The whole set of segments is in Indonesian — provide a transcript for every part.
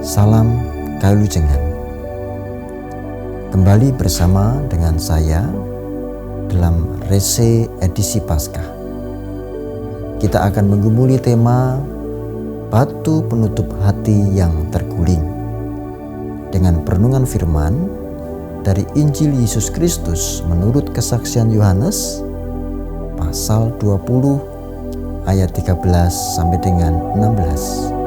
Salam Kawilujengan. Kembali bersama dengan saya dalam Rese edisi Paskah. Kita akan menggumuli tema batu penutup hati yang terguling dengan perenungan firman dari Injil Yesus Kristus menurut kesaksian Yohanes pasal 20 ayat 13 sampai dengan 16.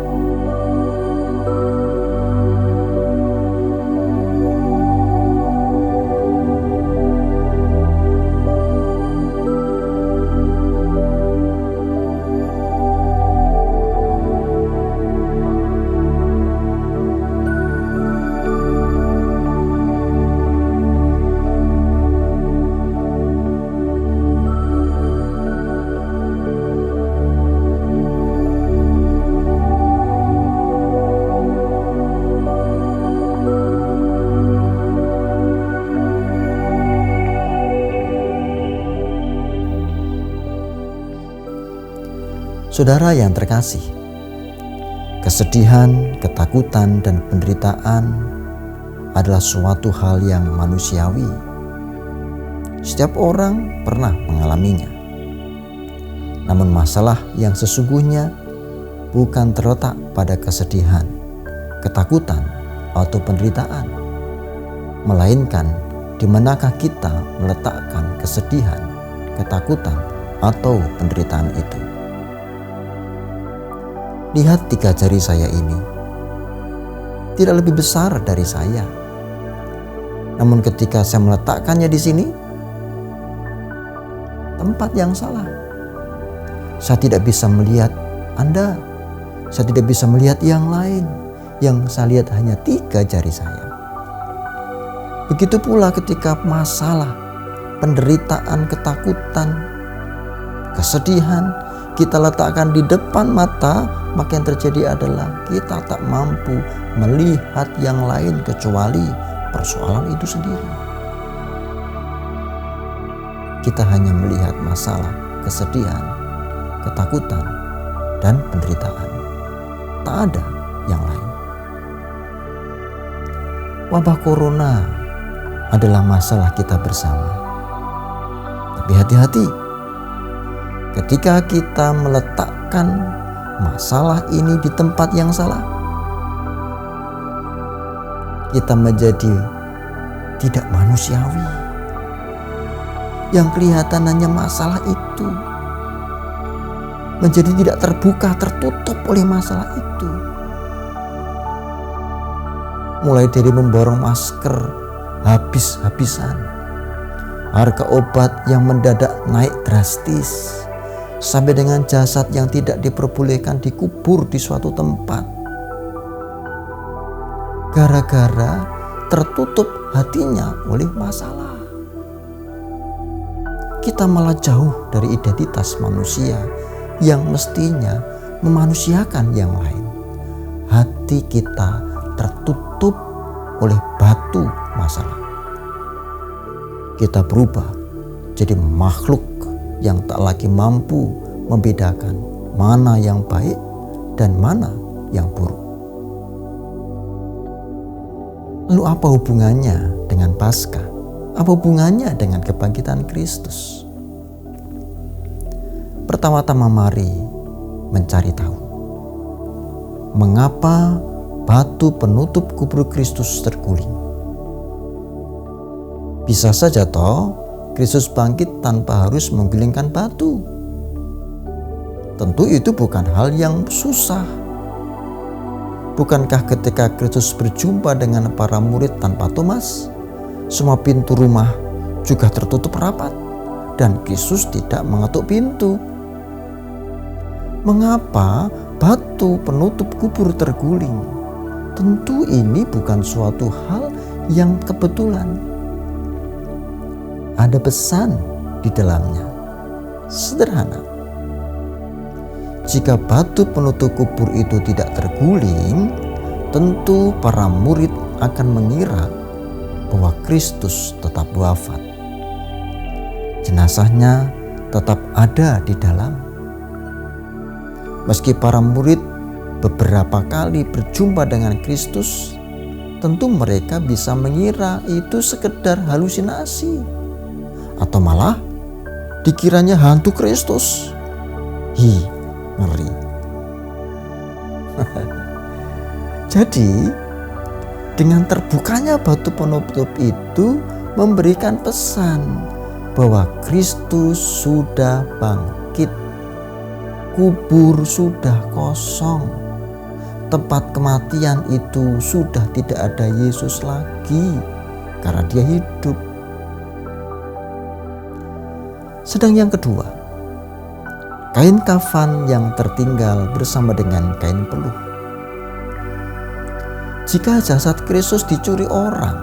Saudara yang terkasih, kesedihan, ketakutan, dan penderitaan adalah suatu hal yang manusiawi. Setiap orang pernah mengalaminya. Namun masalah yang sesungguhnya bukan terletak pada kesedihan, ketakutan, atau penderitaan, melainkan di manakah kita meletakkan kesedihan, ketakutan, atau penderitaan itu. Lihat 3 jari saya ini, tidak lebih besar dari saya. Namun ketika saya meletakkannya di sini, tempat yang salah. Saya tidak bisa melihat Anda, saya tidak bisa melihat yang lain. Yang saya lihat hanya 3 jari saya. Begitu pula ketika masalah, penderitaan, ketakutan, kesedihan kita letakkan di depan mata, maka yang terjadi adalah kita tak mampu melihat yang lain kecuali persoalan itu sendiri. Kita hanya melihat masalah, kesedihan, ketakutan, dan penderitaan. Tak ada yang lain. Wabah corona adalah masalah kita bersama. Tapi hati-hati. Ketika kita meletakkan masalah ini di tempat yang salah, kita menjadi tidak manusiawi. Yang kelihatan hanya masalah itu, menjadi tidak terbuka, tertutup oleh masalah itu. Mulai dari memborong masker habis-habisan, harga obat yang mendadak naik drastis, sampai dengan jasad yang tidak diperbolehkan dikubur di suatu tempat. Gara-gara tertutup hatinya oleh masalah. Kita malah jauh dari identitas manusia yang mestinya memanusiakan yang lain. Hati kita tertutup oleh batu masalah. Kita berubah jadi makhluk yang tak lagi mampu membedakan mana yang baik dan mana yang buruk. Lalu apa hubungannya dengan Paskah? Apa hubungannya dengan kebangkitan Kristus? Pertama-tama mari mencari tahu mengapa batu penutup kubur Kristus terguling. Bisa saja toh Kristus bangkit tanpa harus menggulingkan batu. Tentu itu bukan hal yang susah. Bukankah ketika Kristus berjumpa dengan para murid tanpa Thomas, semua pintu rumah juga tertutup rapat dan Kristus tidak mengetuk pintu? Mengapa batu penutup kubur terguling? Tentu ini bukan suatu hal yang kebetulan. Ada pesan di dalamnya. Sederhana. Jika batu penutup kubur itu tidak terguling, tentu para murid akan mengira bahwa Kristus tetap wafat. Jenazahnya tetap ada di dalam. Meski para murid beberapa kali berjumpa dengan Kristus, tentu mereka bisa mengira itu sekedar halusinasi atau malah dikiranya hantu Kristus. Ngeri. Jadi, dengan terbukanya batu penutup itu memberikan pesan bahwa Kristus sudah bangkit. Kubur sudah kosong. Tempat kematian itu sudah tidak ada Yesus lagi karena dia hidup. Sedang yang kedua, kain kafan yang tertinggal bersama dengan kain peluh. Jika jasad Kristus dicuri orang,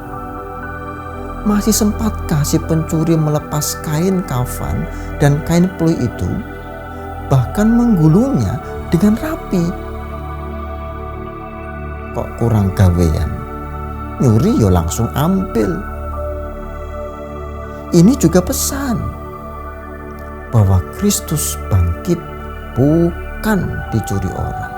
masih sempatkah si pencuri melepas kain kafan dan kain peluh itu, bahkan menggulungnya dengan rapi? Kok kurang gawean? Nyuri yo langsung ambil. Ini juga pesan bahwa Kristus bangkit bukan dicuri orang.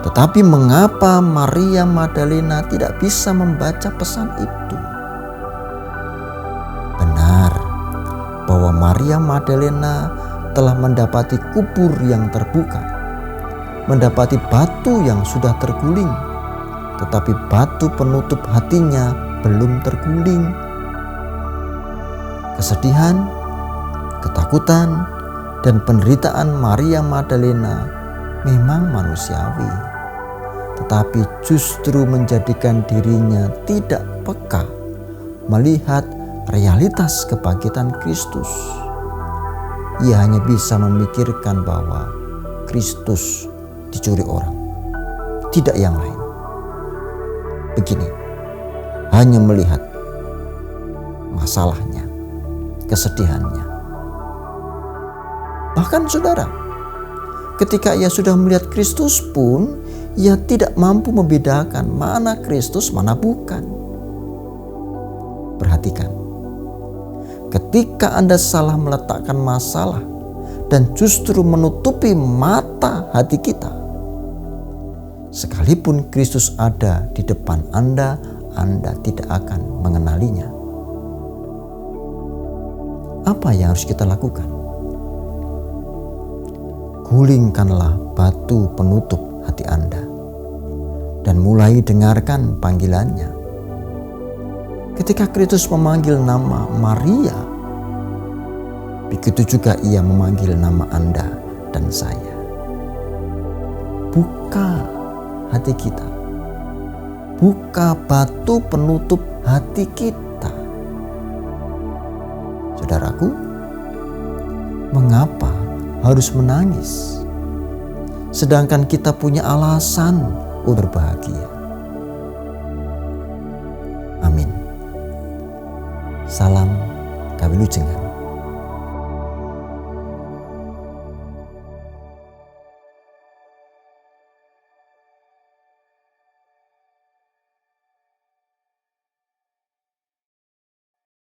Tetapi mengapa Maria Magdalena tidak bisa membaca pesan itu? Benar bahwa Maria Magdalena telah mendapati kubur yang terbuka, mendapati batu yang sudah terguling, tetapi batu penutup hatinya belum terguling. Kesedihan, ketakutan, dan penderitaan Maria Magdalena memang manusiawi, tetapi justru menjadikan dirinya tidak peka melihat realitas kebangkitan Kristus. Ia hanya bisa memikirkan bahwa Kristus dicuri orang, tidak yang lain. Begini, hanya melihat masalahnya, kesedihannya. Bahkan saudara, ketika ia sudah melihat Kristus pun, ia tidak mampu membedakan mana Kristus, mana bukan. Perhatikan, ketika Anda salah meletakkan masalah dan justru menutupi mata hati kita, sekalipun Kristus ada di depan Anda tidak akan mengenalinya. Apa yang harus kita lakukan? Gulingkanlah batu penutup hati Anda dan mulai dengarkan panggilannya. Ketika Kristus memanggil nama Maria, begitu juga ia memanggil nama Anda dan saya. Buka hati kita, buka batu penutup hati kita. Saudaraku, mengapa harus menangis sedangkan kita punya alasan untuk berbahagia? Amin. Salam Kawilujengan.